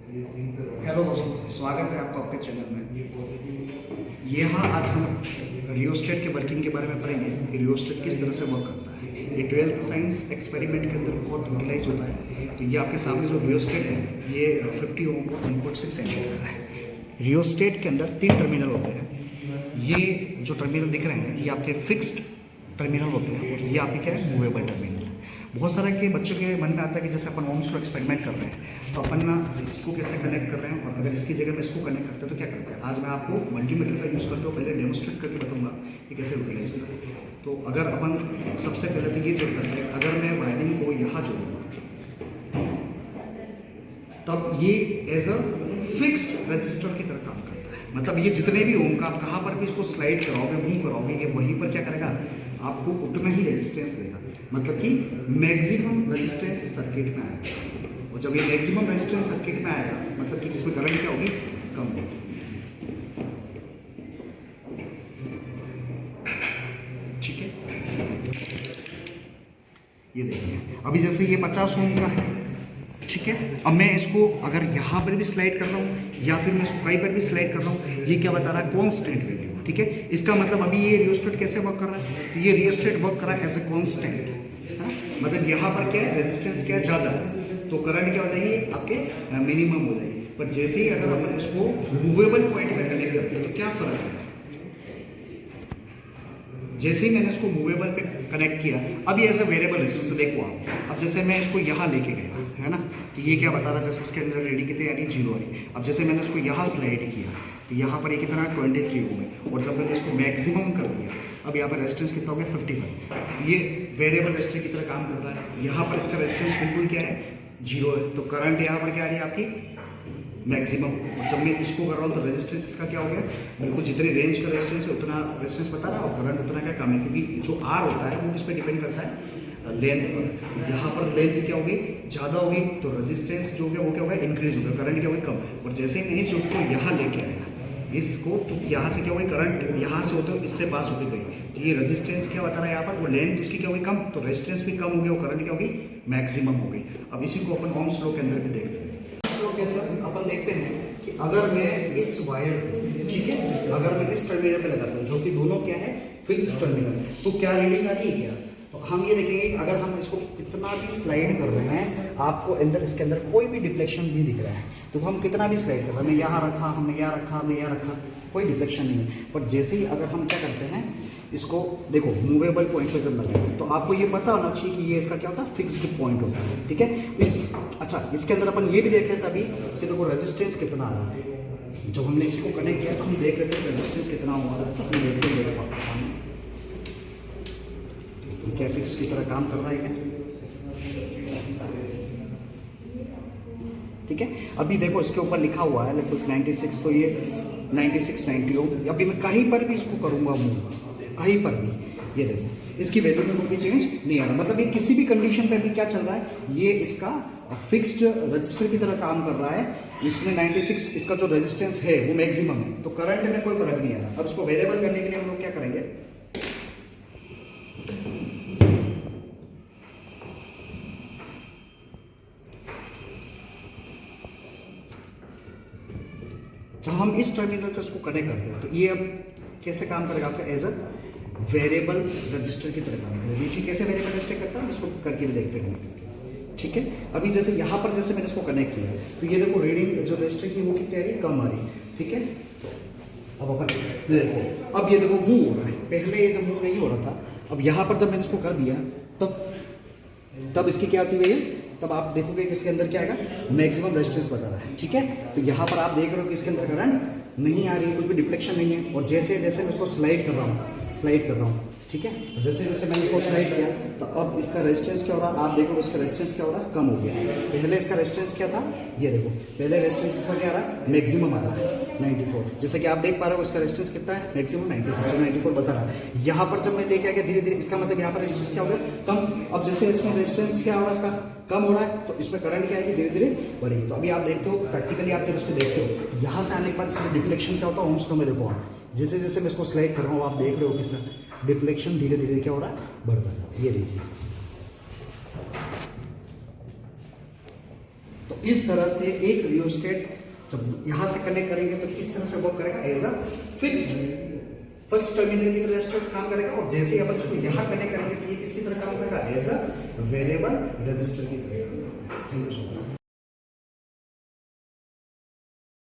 Hello दोस्तों, स्वागत है आपका आपके चैनल में। यहाँ आज हम रियोस्टेट के वर्किंग के बारे में पढ़ेंगे कि रियोस्टेट किस तरह से वर्क करता है। ये 12th साइंस एक्सपेरिमेंट के अंदर बहुत यूटिलाइज होता है। तो ये आपके सामने जो रियोस्टेट है ये 50 ओम को 1.6 एम्पीयर का है। रियोस्टेट के अंदर 3 टर्मिनल होते हैं। ये जो टर्मिनल दिख रहे हैं ये आपके फिक्स्ड टर्मिनल होते हैं और ये आपके क्या है, मूवेबल टर्मिनल। बहुत सारे के बच्चों के मन में आता है कि जैसे अपन ओम्स को एक्सपेरिमेंट कर रहे हैं तो अपन ना इसको कैसे कनेक्ट कर रहे हैं और अगर इसकी जगह में इसको कनेक्ट करते हैं तो क्या करते हैं। आज मैं आपको मल्टीमीटर का यूज़ करते हुए पहले डेमोस्ट्रेट करके बताऊंगा कि कैसे यूटिलाइज होता है। तो अगर अपन सबसे पहले तो ये चेक करते हैं, अगर मैं वायरिंग को यहाँ जोड़ूंगा तब ये एज अ फिक्स्ड रजिस्टर की तरह काम करता है। मतलब ये जितने भी ओम का आप कहाँ पर भी इसको स्लाइड कराओगे, मूव कराओगे, ये वहीं पर क्या करेगा, आपको उतना ही रेजिस्टेंस देगा। मतलब कि मैक्सिमम रेजिस्टेंस सर्किट में आएगा। और जब ये मैक्सिमम रेजिस्टेंस सर्किट में आएगा मतलब कि इसमें करंट क्या होगी, कम होगी। ठीक है, ये देखिए अभी जैसे ये 50 ओम का है। ठीक है, अब मैं इसको अगर यहाँ पर भी स्लाइड कर रहा हूँ या फिर मैं इसको कहीं पर भी स्लाइड कर रहा हूँ, ये क्या बता रहा है, कॉन्स्टेंट वैल्यू। ठीक है, इसका मतलब अभी ये रियोस्टेट कैसे वर्क कर रहा है, तो ये रियोस्टेट वर्क कर रहा है एज ए कॉन्स्टेंट, है ना। मतलब यहाँ पर क्या है, रेजिस्टेंस क्या ज़्यादा है तो करंट क्या हो जाएगी, आपके मिनिमम हो जाएगी। पर जैसे ही अगर अपन इसको मूवेबल पॉइंट में कनेक्ट करते हैं तो क्या फर्क है, जैसे ही मैंने इसको मूवेबल पे कनेक्ट किया, अब ये एज ए वेरिएबल रेजिस्टेंस देखो आप। अब जैसे मैं इसको यहाँ लेके गया, है ना, तो ये क्या बता रहा है, जैसे इसके अंदर रीडिंग कितनी यानी 0 है। अब जैसे मैंने इसको यहाँ स्लाइड किया तो यहाँ पर ये कितना 23 ओम है और जब मैंने इसको मैक्सिमम कर दिया अब यहाँ पर रेजिस्टेंस कितना हो गया 55। ये वेरिएबल रेजिस्टर की तरह काम कर रहा है। यहाँ पर इसका रेजिस्टेंस बिल्कुल क्या है, 0 है। तो करंट यहाँ पर क्या आ रही है आपकी, मैक्सिमम। जब मैं इसको कर रहा हूँ तो रेजिस्टेंस इसका क्या हो गया, बिल्कुल जितनी रेंज का रेजिस्टेंस है उतना रेजिस्टेंस बता रहा है और करंट उतना क्या कम है, क्योंकि जो आर होता है वो इस पर डिपेंड करता है लेंथ पर। यहाँ पर लेंथ क्या होगी, ज़्यादा होगी तो रेजिस्टेंस जो होगा वो क्या होगा, इंक्रीज होगा, करंट क्या होगी, कम। और जैसे ही मैं इस को यहाँ लेके आया इसको, तो यहाँ से क्या होगी, करंट यहाँ से होते हुए इससे पास होकर गई, तो ये रेजिस्टेंस क्या बता रहा है यहाँ पर, वो लेंथ उसकी क्या होगी, कम, तो रेजिस्टेंस भी कम हो गया और करंट क्या होगी, मैक्सिमम हो गई। अब इसी को अपन ओम्स लॉ के अंदर भी देखते हैं। ओम्स लॉ के अंदर अपन देखते हैं कि अगर मैं इस वायर को, ठीक है, अगर मैं इस टर्मिनल पे लगाता हूँ जो कि दोनों क्या है, फिक्स्ड टर्मिनल, तो क्या रीडिंग आ रही है क्या, तो हम ये देखेंगे कि अगर हम इसको कितना भी स्लाइड कर रहे हैं आपको अंदर इसके अंदर कोई भी डिफ्लेक्शन नहीं दिख रहा है। तो हम कितना भी स्लाइड कर रहे हैं, हमने यहाँ रखा, हमने यहाँ रखा, हमने यहाँ रखा, कोई डिफ्लेक्शन नहीं है। पर जैसे ही अगर हम क्या करते हैं, इसको देखो मूवेबल पॉइंट पे जब लगाएंगे तो आपको ये पता होना चाहिए कि ये इसका क्या होता है, फिक्स्ड पॉइंट होता है। ठीक है, अच्छा इसके अंदर अपन ये भी देख रहे थे अभी कि देखो रेजिस्टेंस कितना आ रहा है। जब हमने इसी को कनेक्ट किया तो हम देख लेते हैं रेजिस्टेंस कितना हुआ है, तो हम देखते हैं मेरे पापा सामने क्या फिक्स की तरह काम कर रहा है क्या। ठीक है, अभी देखो इसके ऊपर लिखा हुआ है लगभग 96, तो ये 96 90 हो। अभी मैं कहीं पर भी इसको करूंगा मूव, कहीं पर भी, ये देखो इसकी वैल्यू में कोई चेंज नहीं आ रहा। मतलब ये किसी भी कंडीशन पे भी क्या चल रहा है, ये इसका फिक्स्ड रजिस्टर की तरह काम कर रहा है। इसमें 96 इसका जो रेजिस्टेंस है वो मैक्सिमम है, तो करंट में कोई फर्क नहीं आ रहा। अब इसको वेरिएबल करने के लिए हम लोग क्या करेंगे, जब हम इस टर्मिनल से उसको कनेक्ट करते हैं तो ये अब कैसे काम करेगा, आपका एज अ वेरिएबल रजिस्टर की तरह काम करेगा। देखिए कैसे वेरिएबल रजिस्टर करता है, इसको करके भी देखते हैं। ठीक है, अभी जैसे यहाँ पर जैसे मैंने इसको कनेक्ट किया तो ये देखो रीडिंग जो रजिस्टर की वो कितनी आ रही, कम आ रही। ठीक है, अब अपन देखो, अब ये देखो मूव हो रहा है, पहले ये जब मूव नहीं हो रहा था, अब यहाँ पर जब मैंने इसको कर दिया तब इसकी क्या आती है, तब आप देखोगे कि इसके अंदर क्या आएगा, मैक्सिमम रेजिस्टेंस बता रहा है। ठीक है, तो यहाँ पर आप देख रहे हो कि इसके अंदर करंट नहीं आ रही है, कुछ भी डिफ्लेक्शन नहीं है। और जैसे जैसे मैं इसको स्लाइड कर रहा हूँ, ठीक है, जैसे जैसे मैंने इसको स्लाइड किया तो अब इसका रेजिस्टेंस क्या हो रहा है, आप देखो इसका रेजिस्टेंस क्या हो रहा है, कम हो गया है। पहले इसका रेजिस्टेंस क्या था, ये देखो पहले रेजिस्टेंस इसका क्या आ रहा है, मैक्सिमम आ रहा है 94। जैसे कि आप देख पा रहे हो इसका रेजिस्टेंस कितना है, मैक्सिमम 96 और 94 बता रहा है। यहाँ पर जब मैं लेके आ गया धीरे धीरे, इसका मतलब यहाँ पर रेजिस्टेंस क्या हो गया, कम। अब जैसे इसमें रेजिस्टेंस क्या हो रहा है, इसका कम हो रहा है, तो इसमें करंट क्या आएगी, धीरे धीरे बढ़ेगी। तो अभी आप देखते हो प्रैक्टिकली, आप जब इसको देखते हो यहाँ से आने के बाद इसमें डिफ्लेक्शन क्या होता है, ओम्स लॉ में देखो आप जैसे जैसे मैं इसको स्लाइड कर रहा हूँ आप देख रहे हो कि इसका डिफ्लेक्शन धीरे धीरे क्या हो रहा है, बढ़ता जा रहा है। ये देखिए, तो इस तरह से एक रियोस्टेट जब यहाँ से कनेक्ट करेंगे तो किस तरह से वर्क करेगा, एज अ फिक्स टर्मिनल की तरह रेजिस्टेंस काम करेगा। और जैसे ही अपन इसको यहाँ कनेक्ट करेंगे तो ये किसकी तरह काम करेगा, एज अ वेरिएबल रेजिस्टर की तरह। Thank you so much.